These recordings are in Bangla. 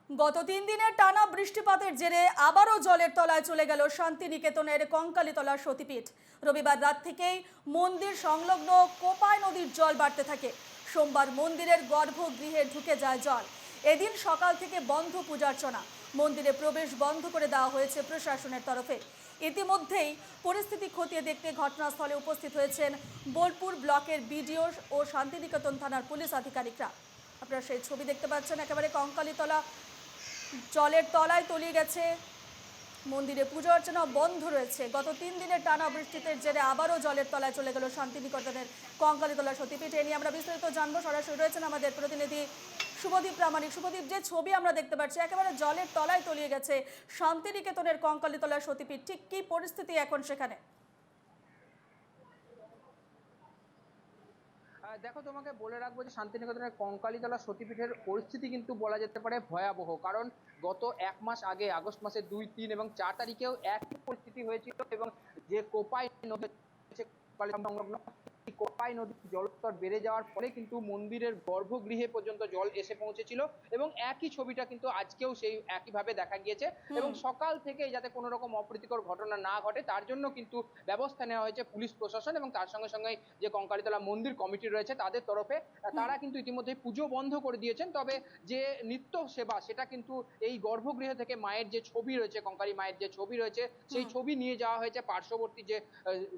গত 3 দিনের টানা বৃষ্টিপাতের জেরে আবারও জলের তলায় চলে গেল শান্তিনিকেতনের কঙ্কালীতলা সতীপীঠ। রবিবার রাত থেকেই মন্দির সংলগ্ন কোপাই নদীর জল বাড়তে থাকে। সোমবার মন্দিরের গর্ভগৃহে ঢুকে যায় জল। এদিন সকাল থেকে বন্ধ পূজার্চনা, মন্দিরে প্রবেশ বন্ধ করে দেওয়া হয়েছে প্রশাসনের তরফে। ইতিমধ্যেই পরিস্থিতি খতিয়ে দেখতে ঘটনাস্থলে উপস্থিত হয়েছেন বোলপুর ব্লকের বিডিও ও শান্তিনিকেতন থানার পুলিশ আধিকারিকরা। আপনারা সেই ছবি দেখতে পাচ্ছেন, একেবারে কঙ্কালীতলা জলের তলায় তলিয়ে গেছে। মন্দিরে পুজো অর্চনা বন্ধ রয়েছে। গত 3 দিনের টানা বৃষ্টিতে জেরে আবারও জলের তলায় চলে গেল শান্তিনিকেতনের কঙ্কালীতলা সতীপীঠ। এ নিয়ে আমরা বিস্তারিত জানবো। সরাসরি রয়েছেন আমাদের প্রতিনিধি শুভদীপ প্রামাণিক। শুভদীপ, যে ছবি আমরা দেখতে পাচ্ছি, একেবারে জলের তলায় তলিয়ে গেছে শান্তিনিকেতনের কঙ্কালীতলা সতীপীঠ, ঠিক কি পরিস্থিতি এখন সেখানে? দেখো, তোমাকে বলে রাখবো যে শান্তিনিকেতনের কঙ্কালীতলা সতীপীঠের পরিস্থিতি কিন্তু বলা যেতে পারে ভয়াবহ। কারণ গত 1 মাস আগে আগস্ট মাসের 2, 3 এবং 4 তারিখেও একই পরিস্থিতি হয়েছিল এবং যে কোপাই নদী সংলগ্ন কোপাই নদীর জলস্তর বেড়ে যাওয়ার ফলে কিন্তু মন্দিরের গর্ভগৃহে পর্যন্ত জল এসে পৌঁছেছিল এবং একই ছবিটা কিন্তু আজকেও সেই একইভাবে দেখা গিয়েছে। এবং সকাল থেকে যাতে কোনো রকম অপ্রীতিকর ঘটনা না ঘটে তার জন্য কিন্তু ব্যবস্থা নেওয়া হয়েছে পুলিশ প্রশাসন এবং তার সঙ্গে সঙ্গে যে কঙ্কালীতলা মন্দির কমিটি রয়েছে তাদের তরফে। তারা কিন্তু ইতিমধ্যে পুজো বন্ধ করে দিয়েছেন। তবে যে নিত্য সেবা সেটা কিন্তু এই গর্ভগৃহ থেকে মায়ের যে ছবি রয়েছে, কঙ্কালী মায়ের যে ছবি রয়েছে, সেই ছবি নিয়ে যাওয়া হয়েছে পার্শ্ববর্তী যে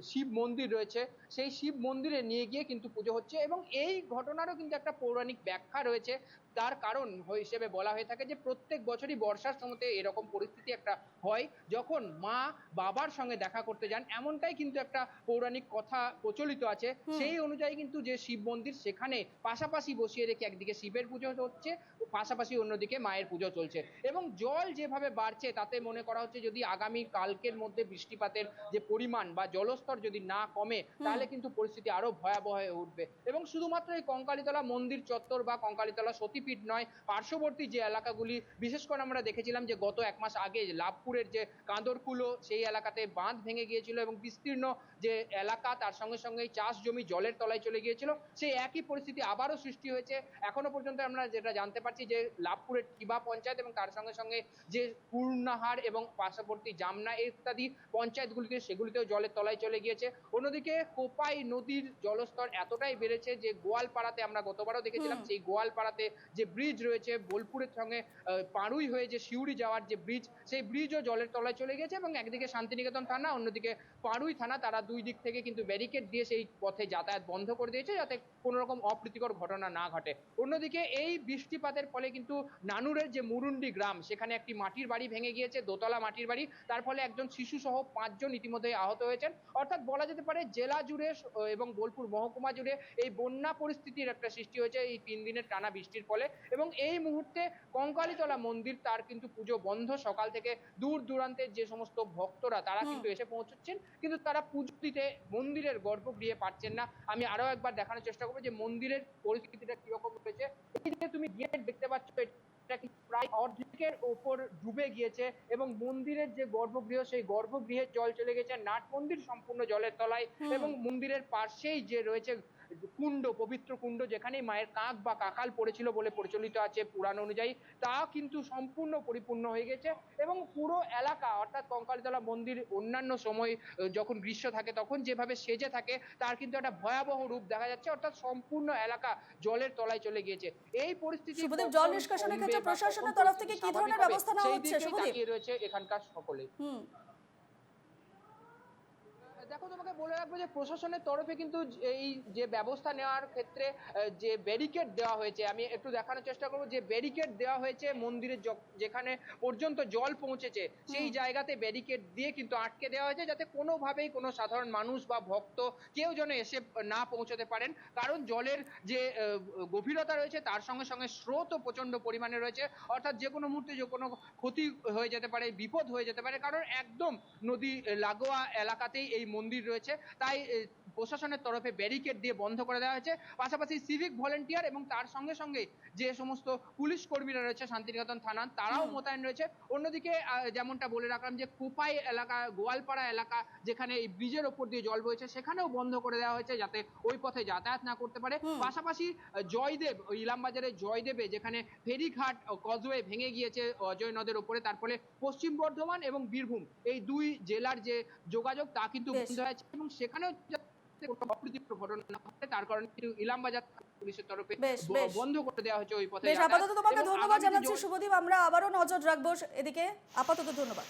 শিব মন্দির রয়েছে, সেই শিব মন্দিরে নিয়ে গিয়ে কিন্তু পুজো হচ্ছে। এবং এই ঘটনারও কিন্তু একটা পৌরাণিক ব্যাখ্যা রয়েছে। তার কারণ হিসেবে বলা হয়ে থাকে যে প্রত্যেক বছরই বর্ষার সময়তে এরকম পরিস্থিতি একটা হয়, যখন মা বাবার সঙ্গে দেখা করতে যান, এমনটাই কিন্তু একটা পৌরাণিক কথা প্রচলিত আছে। সেই অনুযায়ী কিন্তু যে শিব মন্দির, সেখানে পাশাপাশি বসিয়ে রেখে একদিকে শিবের পুজো হচ্ছে, পাশাপাশি অন্যদিকে মায়ের পুজো চলছে। এবং জল যেভাবে বাড়ছে তাতে মনে করা হচ্ছে যদি আগামী কালকের মধ্যে বৃষ্টিপাতের যে পরিমাণ বা জলস্তর যদি না কমে তাহলে কিন্তু পরিস্থিতি আরো ভয়াবহ হয়ে উঠবে। এবং শুধুমাত্র এই কঙ্কালীতলা মন্দির চত্বর বা কঙ্কালীতলা সতীপীঠ নয়, পার্শ্ববর্তী যে এলাকাগুলি, বিশেষ করে আমরা দেখেছিলাম যে গত 1 মাস আগে লাভপুরের যে কাঁদরকুলো, সেই এলাকাতে বাঁধ ভেঙে গিয়েছিল এবং বিস্তীর্ণ যে এলাকা তার সঙ্গে সঙ্গে চাষ জমি জলের তলায় চলে গিয়েছিল। সেই একই পরিস্থিতি আবারও সৃষ্টি হয়েছে। এখনো পর্যন্ত আমরা যেটা জানতে পারছি যে লাভপুরের টিবা পঞ্চায়েত এবং তার সঙ্গে সঙ্গে যে পূর্ণাহার এবং পার্শ্ববর্তী জামনা ইত্যাদি পঞ্চায়েতগুলিতে, সেগুলিতেও জলের তলায় চলে গিয়েছে। অন্যদিকে কোপাই নদীর জলস্তর এতটাই বেড়েছে যে গোয়ালপাড়াতে, আমরা গতবারও দেখেছিলাম, সেই গোয়ালপাড়াতে যে ব্রিজ রয়েছে বোলপুরের সঙ্গে পাড়ুই হয়ে যে সিউড়ি যাওয়ার যে ব্রিজ, সেই ব্রিজও জলের তলায় চলে গেছে। এবং একদিকে শান্তিনিকেতন থানা, অন্যদিকে পাড়ুই থানা, তারা দুই দিক থেকে কিন্তু ব্যারিকেড দিয়ে সেই পথে যাতায়াত বন্ধ করে দিয়েছে যাতে কোনো রকম অপ্রীতিকর ঘটনা না ঘটে। অন্যদিকে এই বৃষ্টিপাতের ফলে কিন্তু নানুরের যে মুরুন্ডি গ্রাম, সেখানে একটি মাটির বাড়ি ভেঙে গিয়েছে, দোতলা মাটির বাড়ি। তার ফলে একজন শিশু সহ 5 জন ইতিমধ্যে আহত হয়েছেন। অর্থাৎ বলা যেতে পারে জেলা জুড়ে এবং বোলপুর মহকুমা জুড়ে এই বন্যা পরিস্থিতির একটা সৃষ্টি হয়েছে এই 3 দিনের টানা বৃষ্টির ফলে। এবং এই মুহূর্তে কঙ্কালীতলা মন্দির তার কিন্তু পুজো বন্ধ। সকাল থেকে দূর দূরান্তের যে সমস্ত ভক্তরা তারা কিন্তু এসে পৌঁছচ্ছেন, কিন্তু তারা পুজো দিতে মন্দিরের গর্ভগৃহে পারছেন না। আমি আরো একবার দেখানোর চেষ্টা করবো যে মন্দিরের পরিস্থিতিটা কিরকম রয়েছে। এই যে তুমি গেট দেখতে পাচ্ছ, এটা কিন্তু প্রায় অর্ধেকের ওপর ডুবে গিয়েছে এবং মন্দিরের যে গর্ভগৃহ, সেই গর্ভগৃহের জল চলে গেছে, নাট মন্দির সম্পূর্ণ জলের তলায়। এবং মন্দিরের পাশেই যে রয়েছে কুণ্ড, পবিত্র কুণ্ড, যেখানে মায়ের কাক বা কাকাল পড়েছিল বলে প্রচলিত আছে পুরাণ অনুযায়ী, তা কিন্তু সম্পূর্ণ পরিপূর্ণ হয়ে গেছে। এবং পুরো এলাকা, অর্থাৎ কঙ্কালীতলা মন্দির অন্যান্য সময় যখন গ্রীষ্ম থাকে তখন যেভাবে সেজে থাকে, তার কিন্তু একটা ভয়াবহ রূপ দেখা যাচ্ছে। অর্থাৎ সম্পূর্ণ এলাকা জলের তলায় চলে গিয়েছে। এই পরিস্থিতি শুভদীপ, জল কখন নিষ্কাশনের কমবে ক্ষেত্রে বা কখন প্রশাসনের তরফ পরিস্থিতি থেকে কি স্বাভাবিক ধরনের হবে, ব্যবস্থা নেওয়া সেই হচ্ছে দিকেই শুভদীপ? তাকিয়ে রয়েছে এখানকার সকলে। হুম। দেখো, তোমাকে বলে রাখবো যে প্রশাসনের তরফে কিন্তু এই যে ব্যবস্থা নেওয়ার ক্ষেত্রে যে ব্যারিকেড দেওয়া হয়েছে, আমি একটু দেখানোর চেষ্টা করবো যে ব্যারিকেড দেওয়া হয়েছে মন্দিরের যেখানে পর্যন্ত জল পৌঁছেছে সেই জায়গাতে ব্যারিকেড দিয়ে কিন্তু আটকে দেওয়া হয়েছে, যাতে কোনোভাবেই কোনো সাধারণ মানুষ বা ভক্ত কেউ যেন এসে না পৌঁছতে পারেন। কারণ জলের যে গভীরতা রয়েছে তার সঙ্গে সঙ্গে স্রোতও প্রচন্ড পরিমাণে রয়েছে। অর্থাৎ যে কোনো মুহূর্তে যে কোনো ক্ষতি হয়ে যেতে পারে, বিপদ হয়ে যেতে পারে, কারণ একদম নদী লাগোয়া এলাকাতেই এই মন্দির রয়েছে। তাই প্রশাসনের তরফে ব্যারিকেড দিয়ে বন্ধ করে দেওয়া হয়েছে। পাশাপাশি সিভিক ভলেন্টিয়ার এবং তার সঙ্গে সঙ্গে যে সমস্ত পুলিশ কর্মীরা রয়েছে শান্তিনিকেতন থানার, তারাও মোতায়েন রয়েছে। অন্যদিকে যেমনটা বলে রাখলাম যে কোপাই এলাকা, গোয়ালপাড়া এলাকা, যেখানে এই ব্রিজের ওপর দিয়ে জল বইছে, সেখানেও বন্ধ করে দেওয়া হয়েছে যাতে ওই পথে যাতায়াত না করতে পারে। পাশাপাশি জয়দেব, ওই ইলামবাজারের জয়দেবে যেখানে ফেরিঘাট কজওয়ে ভেঙে গিয়েছে অজয় নদের উপরে, তার ফলে পশ্চিম বর্ধমান এবং বীরভূম এই দুই জেলার যে যোগাযোগ তা কিন্তু বেশ। বন্ধ হয়েছে এবং সেখানেও কোনো অপ্রীতিকর ঘটনা না ঘটে তার কারণে কিন্তু ইলামবাজার পুলিশের তরফে বেশ, বেশ। বন্ধ করে দেওয়া হয়েছে ওই পথে বেশ, যাতায়াত। আপাতত তোমাকে এবং ধন্যবাদ আগামী যে জানাচ্ছি শুভদীপ, আমরা আবারও নজর রাখবো এদিকে। আপাতত ধন্যবাদ।